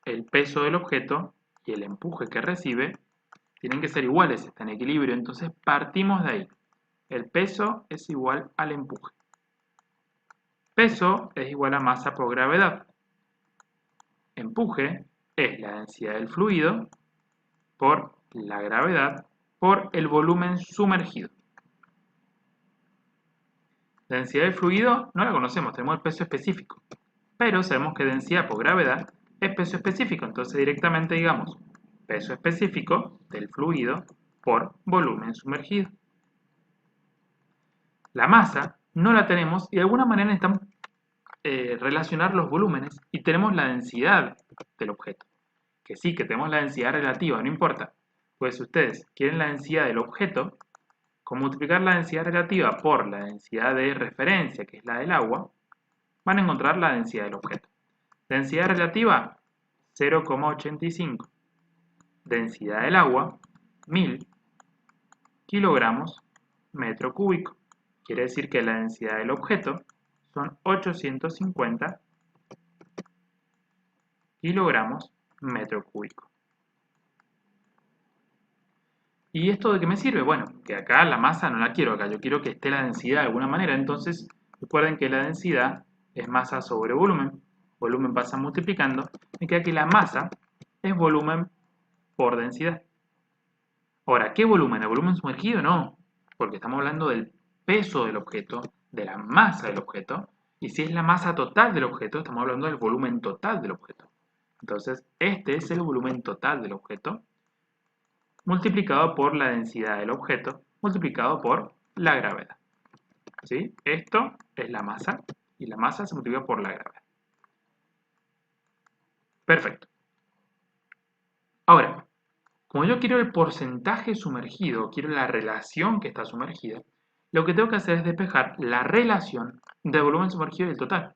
el peso del objeto y el empuje que recibe tienen que ser iguales, está en equilibrio. Entonces partimos de ahí. El peso es igual al empuje. Peso es igual a masa por gravedad. Empuje es la densidad del fluido por la gravedad por el volumen sumergido. La densidad del fluido no la conocemos, tenemos el peso específico, pero sabemos que densidad por gravedad es peso específico, entonces directamente digamos peso específico del fluido por volumen sumergido. La masa no la tenemos y de alguna manera necesitamos relacionar los volúmenes y tenemos la densidad del objeto. Que sí, que tenemos la densidad relativa, no importa. Pues si ustedes quieren la densidad del objeto, con multiplicar la densidad relativa por la densidad de referencia, que es la del agua, van a encontrar la densidad del objeto. Densidad relativa, 0,85. Densidad del agua, 1000 kilogramos metro cúbico. Quiere decir que la densidad del objeto son 850 kilogramos metro cúbico. ¿Y esto de qué me sirve? Bueno, que acá la masa no la quiero acá, yo quiero que esté la densidad de alguna manera, entonces recuerden que la densidad es masa sobre volumen, volumen pasa multiplicando, y que aquí la masa es volumen por densidad. Ahora, ¿qué volumen? ¿El volumen sumergido? No, porque estamos hablando del peso del objeto, de la masa del objeto, y si es la masa total del objeto, estamos hablando del volumen total del objeto. Entonces, este es el volumen total del objeto, multiplicado por la densidad del objeto, multiplicado por la gravedad. ¿Sí? Esto es la masa, y la masa se multiplica por la gravedad. Perfecto. Ahora, como yo quiero el porcentaje sumergido, quiero la relación que está sumergida, lo que tengo que hacer es despejar la relación del volumen sumergido y el total.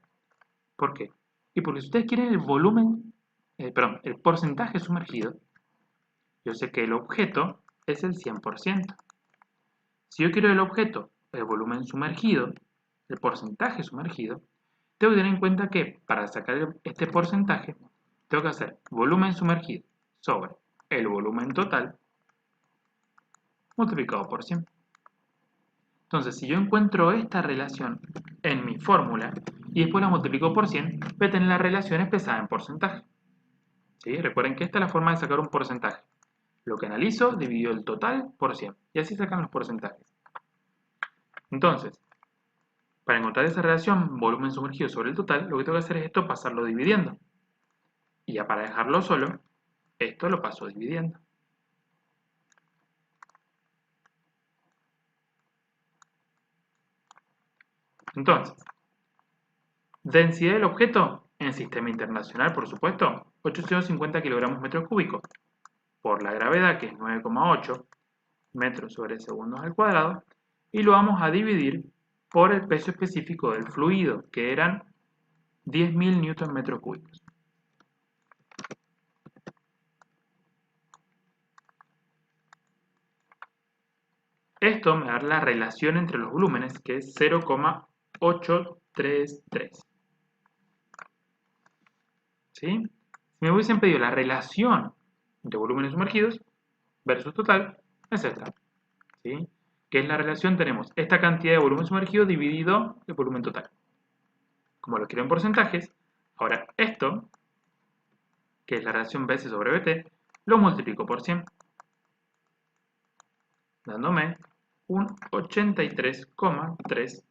¿Por qué? Y porque si ustedes quieren el volumen, el porcentaje sumergido, yo sé que el objeto es el 100%. Si yo quiero el objeto, el volumen sumergido, el porcentaje sumergido, tengo que tener en cuenta que para sacar este porcentaje, tengo que hacer volumen sumergido sobre el volumen total multiplicado por 100. Entonces, si yo encuentro esta relación en mi fórmula y después la multiplico por 100, voy a tener la relación expresada en porcentaje. ¿Sí? Recuerden que esta es la forma de sacar un porcentaje. Lo que analizo dividido el total por 100. Y así sacan los porcentajes. Entonces, para encontrar esa relación volumen sumergido sobre el total, lo que tengo que hacer es esto, pasarlo dividiendo. Y ya para dejarlo solo, esto lo paso dividiendo. Entonces, densidad del objeto en sistema internacional, por supuesto, 850 kilogramos metros cúbicos. Por la gravedad, que es 9,8 metros sobre segundos al cuadrado, y lo vamos a dividir por el peso específico del fluido, que eran 10.000 newton metros cúbicos. Esto me da la relación entre los volúmenes, que es 0,833. ¿Sí? Si me hubiesen pedido la relación de volúmenes sumergidos versus total, es esta. ¿Sí? ¿Qué es la relación? Tenemos esta cantidad de volumen sumergido dividido el volumen total. Como lo quiero en porcentajes, ahora esto, que es la relación BC sobre BT, lo multiplico por 100, dándome un 83,3%.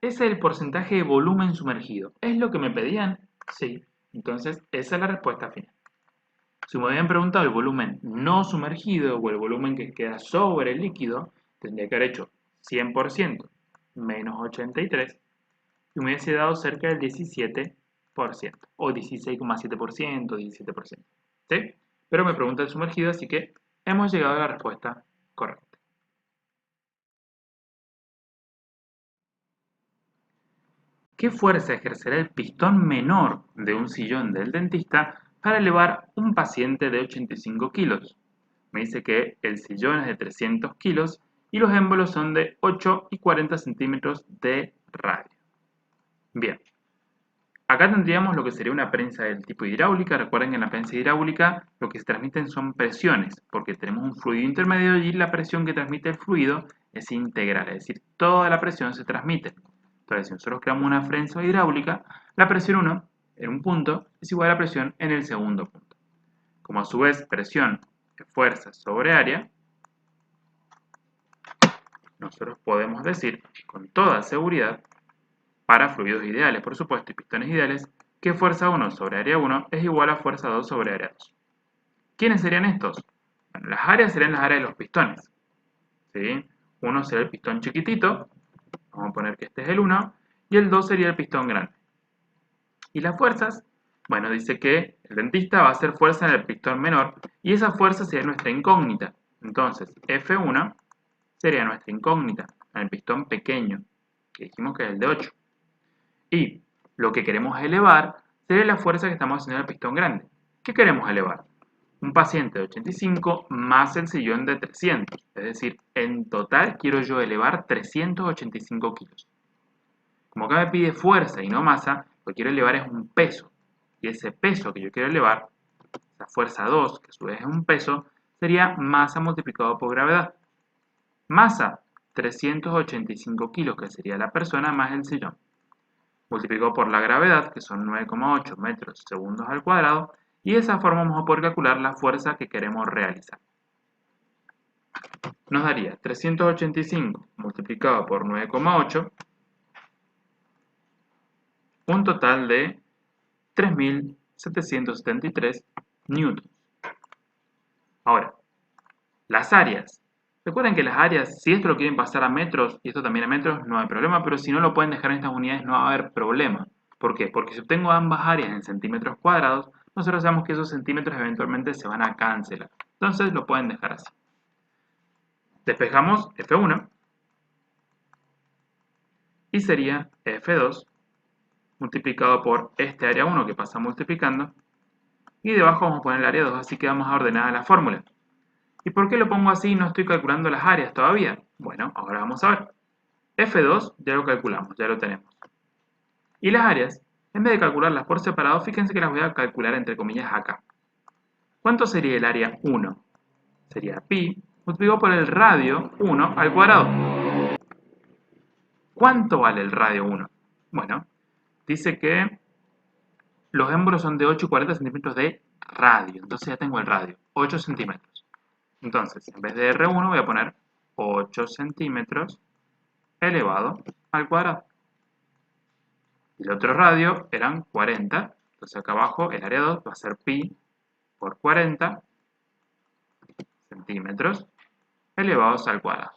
Ese es el porcentaje de volumen sumergido. ¿Es lo que me pedían? Sí. Entonces, esa es la respuesta final. Si me habían preguntado el volumen no sumergido o el volumen que queda sobre el líquido, tendría que haber hecho 100% menos 83 y me hubiese dado cerca del 17% o 16,7%, 17%. ¿Sí? Pero me pregunta el sumergido, así que hemos llegado a la respuesta correcta. ¿Qué fuerza ejercerá el pistón menor de un sillón del dentista para elevar un paciente de 85 kilos? Me dice que el sillón es de 300 kilos y los émbolos son de 8 y 40 centímetros de radio. Bien, acá tendríamos lo que sería una prensa del tipo hidráulica. Recuerden que en la prensa hidráulica lo que se transmiten son presiones, porque tenemos un fluido intermedio y la presión que transmite el fluido es integral, es decir, toda la presión se transmite. Entonces, si nosotros creamos una prensa hidráulica, la presión 1 en un punto es igual a la presión en el segundo punto. Como a su vez presión es fuerza sobre área, nosotros podemos decir con toda seguridad, para fluidos ideales, por supuesto, y pistones ideales, que fuerza 1 sobre área 1 es igual a fuerza 2 sobre área 2. ¿Quiénes serían estos? Bueno, las áreas serían las áreas de los pistones. ¿Sí? Uno sería el pistón chiquitito, vamos a poner que este es el 1, y el 2 sería el pistón grande. ¿Y las fuerzas? Bueno, dice que el dentista va a hacer fuerza en el pistón menor, y esa fuerza sería nuestra incógnita. Entonces, F1 sería nuestra incógnita en el pistón pequeño, que dijimos que es el de 8. Y lo que queremos elevar sería la fuerza que estamos haciendo en el pistón grande. ¿Qué queremos elevar? Un paciente de 85 más el sillón de 300. Es decir, en total quiero yo elevar 385 kilos. Como acá me pide fuerza y no masa, lo que quiero elevar es un peso. Y ese peso que yo quiero elevar, la fuerza 2, que a su vez es un peso, sería masa multiplicado por gravedad. Masa, 385 kilos, que sería la persona más el sillón. Multiplicado por la gravedad, que son 9,8 metros segundos al cuadrado, y de esa forma vamos a poder calcular la fuerza que queremos realizar. Nos daría 385 multiplicado por 9,8, un total de 3.773 newtons. Ahora, las áreas. Recuerden que las áreas, si esto lo quieren pasar a metros y esto también a metros, no hay problema, pero si no lo pueden dejar en estas unidades no va a haber problema. ¿Por qué? Porque si obtengo ambas áreas en centímetros cuadrados, nosotros sabemos que esos centímetros eventualmente se van a cancelar. Entonces lo pueden dejar así. Despejamos F1 y sería F2 multiplicado por este área 1 que pasa multiplicando, y debajo vamos a poner el área 2, así que vamos a ordenar la fórmula. ¿Y por qué lo pongo así y no estoy calculando las áreas todavía? Bueno, ahora vamos a ver. F2 ya lo calculamos, ya lo tenemos. Y las áreas, en vez de calcularlas por separado, fíjense que las voy a calcular entre comillas acá. ¿Cuánto sería el área 1? Sería pi multiplicado por el radio 1 al cuadrado. ¿Cuánto vale el radio 1? Bueno, dice que los émbolos son de 8 y 40 centímetros de radio. Entonces ya tengo el radio, 8 centímetros. Entonces, en vez de R1 voy a poner 8 centímetros elevado al cuadrado. Y el otro radio eran 40. Entonces acá abajo el área 2 va a ser pi por 40 centímetros elevados al cuadrado.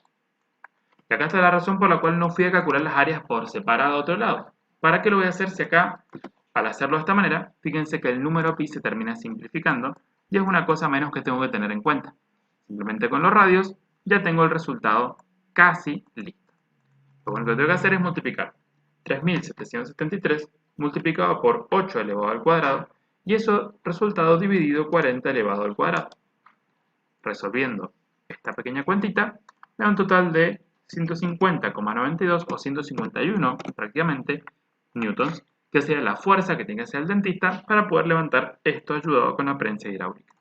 Y acá está la razón por la cual no fui a calcular las áreas por separado a otro lado. ¿Para qué lo voy a hacer si acá, al hacerlo de esta manera, fíjense que el número pi se termina simplificando y es una cosa menos que tengo que tener en cuenta? Simplemente con los radios ya tengo el resultado casi listo. Lo único que tengo que hacer es multiplicar 3.773 multiplicado por 8 elevado al cuadrado y eso resultado dividido 40 elevado al cuadrado. Resolviendo esta pequeña cuentita me da un total de 150,92 o 151 prácticamente newtons, que sería la fuerza que tiene que hacer el dentista para poder levantar esto ayudado con la prensa hidráulica.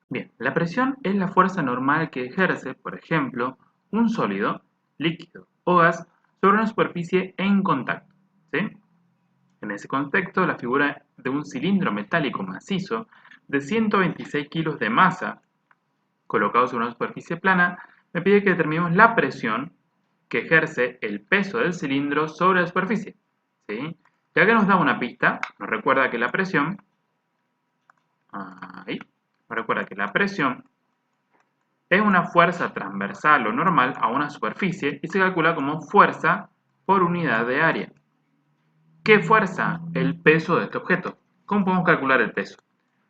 Bien, la presión es la fuerza normal que ejerce, por ejemplo, un sólido, líquido o gas sobre una superficie en contacto, ¿sí? En ese contexto, la figura de un cilindro metálico macizo de 126 kilos de masa colocado sobre una superficie plana me pide que determinemos la presión que ejerce el peso del cilindro sobre la superficie. ¿Sí? Ya que nos da una pista, nos recuerda que la presión, es una fuerza transversal o normal a una superficie y se calcula como fuerza por unidad de área. ¿Qué fuerza? El peso de este objeto. ¿Cómo podemos calcular el peso?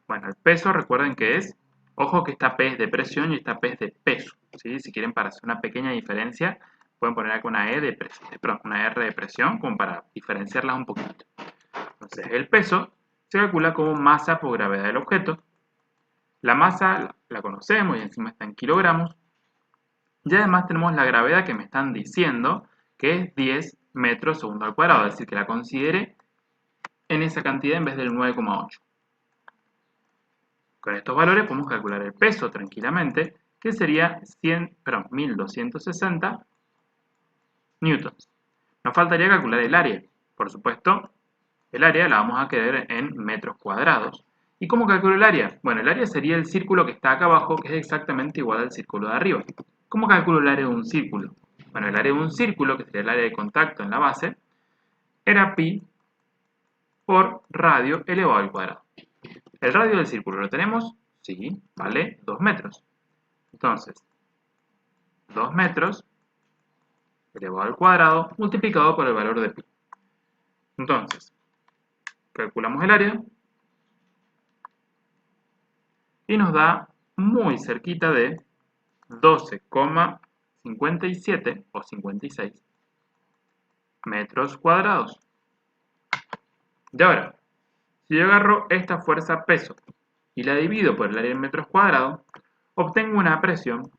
Bueno, el peso, recuerden que es, ojo que esta P es de presión y esta P es de peso. ¿Sí? Si quieren, para hacer una pequeña diferencia, pueden poner aquí una R de presión, como para diferenciarlas un poquito. Entonces, el peso se calcula como masa por gravedad del objeto. La masa la conocemos y encima está en kilogramos. Y además tenemos la gravedad que me están diciendo, que es 10 metros segundo al cuadrado, es decir, que la considere en esa cantidad en vez del 9,8. Con estos valores podemos calcular el peso tranquilamente, que sería 1260 newtons. Nos faltaría calcular el área. Por supuesto, el área la vamos a querer en metros cuadrados. ¿Y cómo calculo el área? Bueno, el área sería el círculo que está acá abajo, que es exactamente igual al círculo de arriba. ¿Cómo calculo el área de un círculo? Bueno, el área de un círculo, que sería el área de contacto en la base, era pi por radio elevado al cuadrado. ¿El radio del círculo lo tenemos? Sí, vale 2 metros. Entonces, 2 metros elevado al cuadrado multiplicado por el valor de pi. Entonces, calculamos el área y nos da muy cerquita de 12,57 o 56 metros cuadrados. Y ahora, si yo agarro esta fuerza peso y la divido por el área en metros cuadrados, obtengo una presión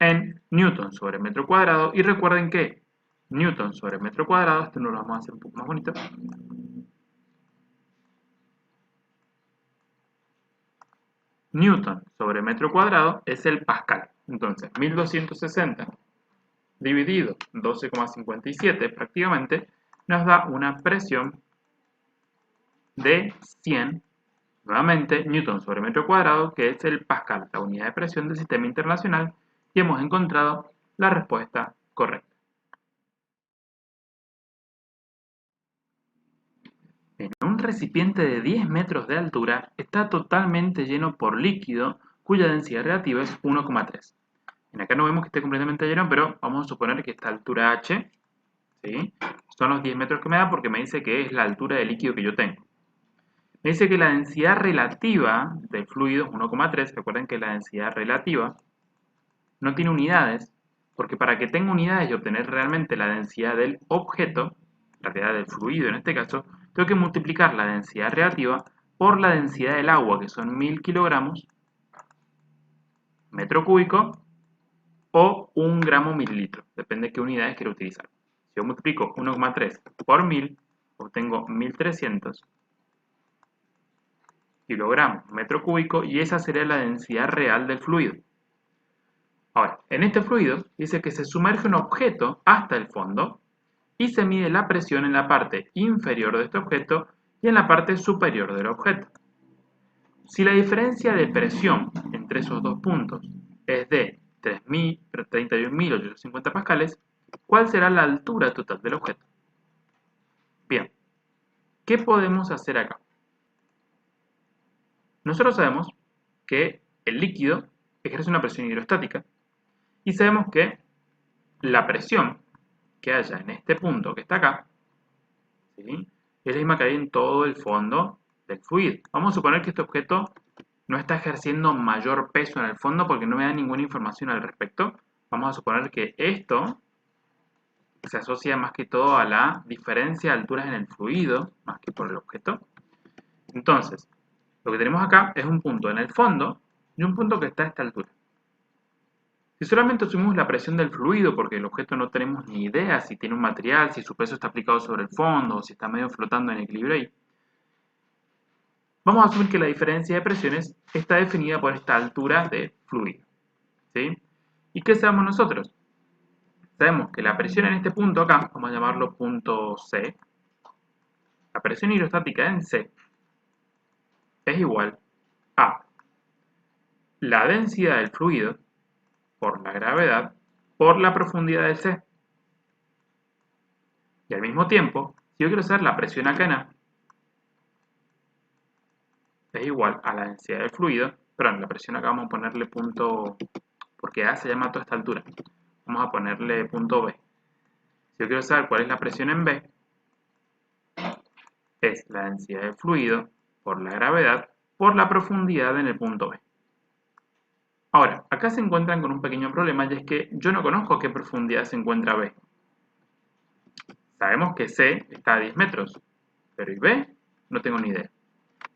en newton sobre metro cuadrado. Y recuerden que newton sobre metro cuadrado, esto nos lo vamos a hacer un poco más bonito, newton sobre metro cuadrado es el pascal. Entonces, 1260 dividido 12,57 prácticamente nos da una presión de 100, nuevamente, newton sobre metro cuadrado, que es el pascal, la unidad de presión del sistema internacional, y hemos encontrado la respuesta correcta. En un recipiente de 10 metros de altura está totalmente lleno por líquido cuya densidad relativa es 1,3. Acá no vemos que esté completamente lleno, pero vamos a suponer que esta altura h, ¿sí?, son los 10 metros que me da porque me dice que es la altura del líquido que yo tengo. Me dice que la densidad relativa del fluido es 1,3. Recuerden que la densidad relativa no tiene unidades, porque para que tenga unidades y obtener realmente la densidad del objeto, la densidad del fluido en este caso, tengo que multiplicar la densidad relativa por la densidad del agua, que son 1000 kilogramos metro cúbico o 1 gramo mililitro, depende de qué unidades quiero utilizar. Si yo multiplico 1,3 por 1000, obtengo 1300 kilogramos metro cúbico y esa sería la densidad real del fluido. Ahora, en este fluido dice que se sumerge un objeto hasta el fondo y se mide la presión en la parte inferior de este objeto y en la parte superior del objeto. Si la diferencia de presión entre esos dos puntos es de 31.850 pascales, ¿cuál será la altura total del objeto? Bien, ¿qué podemos hacer acá? Nosotros sabemos que el líquido ejerce una presión hidrostática y sabemos que la presión que haya en este punto que está acá, ¿sí?, es la misma que hay en todo el fondo del fluido. Vamos a suponer que este objeto no está ejerciendo mayor peso en el fondo porque no me da ninguna información al respecto. Vamos a suponer que esto se asocia más que todo a la diferencia de alturas en el fluido, más que por el objeto. Entonces, lo que tenemos acá es un punto en el fondo y un punto que está a esta altura. Si solamente asumimos la presión del fluido, porque el objeto no tenemos ni idea si tiene un material, si su peso está aplicado sobre el fondo, o si está medio flotando en equilibrio ahí, vamos a asumir que la diferencia de presiones está definida por esta altura de fluido, ¿sí? ¿Y qué sabemos nosotros? sabemos que la presión en este punto acá, vamos a llamarlo punto C, la presión hidrostática en C es igual a la densidad del fluido por la gravedad por la profundidad del C. Y al mismo tiempo, si yo quiero saber la presión acá en A, es igual a la densidad del fluido, perdón, la presión acá vamos a ponerle punto, porque A se llama a toda esta altura, vamos a ponerle punto B. Si yo quiero saber cuál es la presión en B, es la densidad del fluido por la gravedad por la profundidad en el punto B. Ahora, acá se encuentran con un pequeño problema, y es que yo no conozco a qué profundidad se encuentra B. Sabemos que C está a 10 metros, pero ¿y B? No tengo ni idea.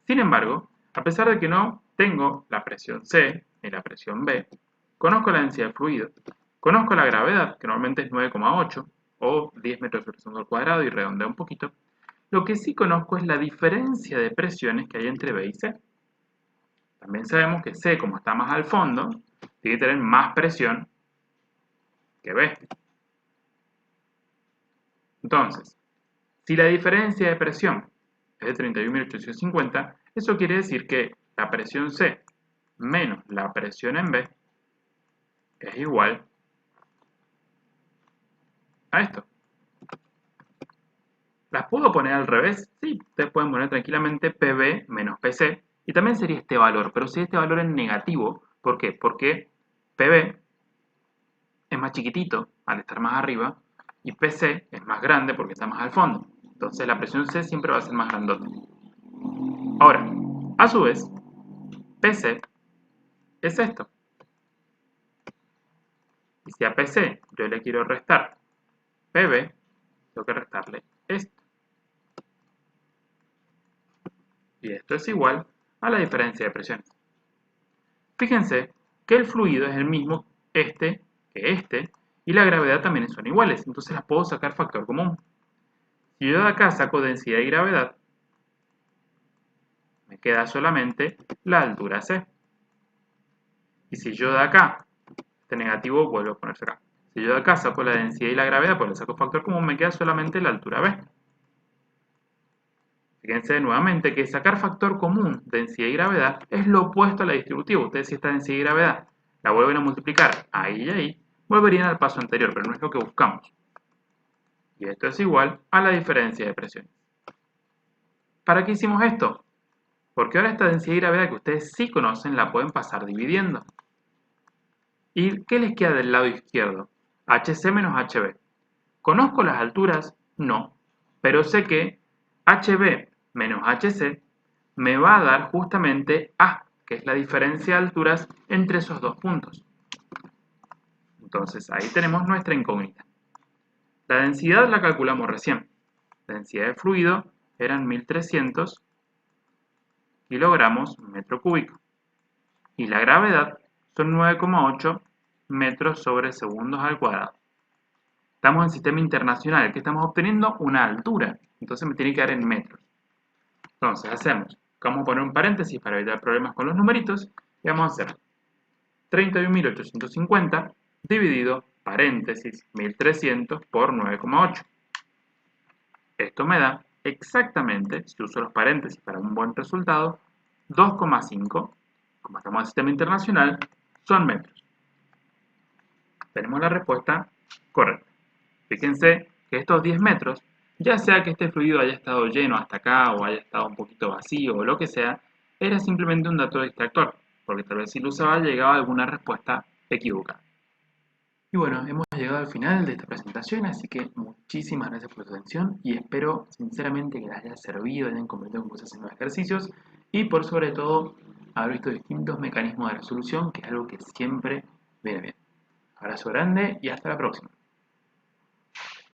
Sin embargo, a pesar de que no tengo la presión C ni la presión B, conozco la densidad del fluido, conozco la gravedad, que normalmente es 9,8 o 10 metros sobre segundo al cuadrado y redondea un poquito. Lo que sí conozco es la diferencia de presiones que hay entre B y C. También sabemos que C, como está más al fondo, tiene que tener más presión que B. Entonces, si la diferencia de presión es de 31.850, eso quiere decir que la presión C menos la presión en B es igual a esto. ¿Las puedo poner al revés? Sí, ustedes pueden poner tranquilamente PB menos PC, y también sería este valor, pero sería este valor en negativo. ¿Por qué? Porque PB es más chiquitito al estar más arriba, y PC es más grande porque está más al fondo. Entonces la presión C siempre va a ser más grandota. Ahora, a su vez, PC es esto. Y si a PC yo le quiero restar PB, tengo que restarle esto. Y esto es igual a la diferencia de presiones. Fíjense que el fluido es el mismo que este, y la gravedad también son iguales, entonces las puedo sacar factor común. Si yo de acá saco densidad y gravedad, me queda solamente la altura C. Y si yo de acá, este negativo vuelvo a ponerse acá. Si yo de acá saco la densidad y la gravedad, pues le saco factor común, me queda solamente la altura B. Fíjense nuevamente que sacar factor común, densidad y gravedad, es lo opuesto a la distributiva. Ustedes si esta densidad y gravedad la vuelven a multiplicar ahí y ahí, volverían al paso anterior, pero no es lo que buscamos. Y esto es igual a la diferencia de presiones. ¿Para qué hicimos esto? Porque ahora esta densidad y gravedad que ustedes sí conocen la pueden pasar dividiendo. ¿Y qué les queda del lado izquierdo? HC menos HB. ¿Conozco las alturas? No. Pero sé que HB menos HC me va a dar justamente A, que es la diferencia de alturas entre esos dos puntos. Entonces ahí tenemos nuestra incógnita. La densidad la calculamos recién. La densidad de fluido eran 1300 kilogramos metro cúbico. Y la gravedad son 9,8 metros sobre segundos al cuadrado. Estamos en sistema internacional, que estamos obteniendo una altura. Entonces me tiene que dar en metros. Entonces hacemos, vamos a poner un paréntesis para evitar problemas con los numeritos, y vamos a hacer 31.850 dividido, paréntesis, 1300 por 9,8. Esto me da exactamente, si uso los paréntesis para un buen resultado, 2,5, como estamos en sistema internacional, son metros. Tenemos la respuesta correcta. Fíjense que estos 10 metros, ya sea que este fluido haya estado lleno hasta acá o haya estado un poquito vacío o lo que sea, era simplemente un dato distractor, porque tal vez si lo usaba llegaba a alguna respuesta equivocada. Y bueno, hemos llegado al final de esta presentación, así que muchísimas gracias por su atención y espero sinceramente que les haya servido, hayan comprendido cómo se hacen los ejercicios y por sobre todo haber visto distintos mecanismos de resolución, que es algo que siempre viene bien. Abrazo grande y hasta la próxima.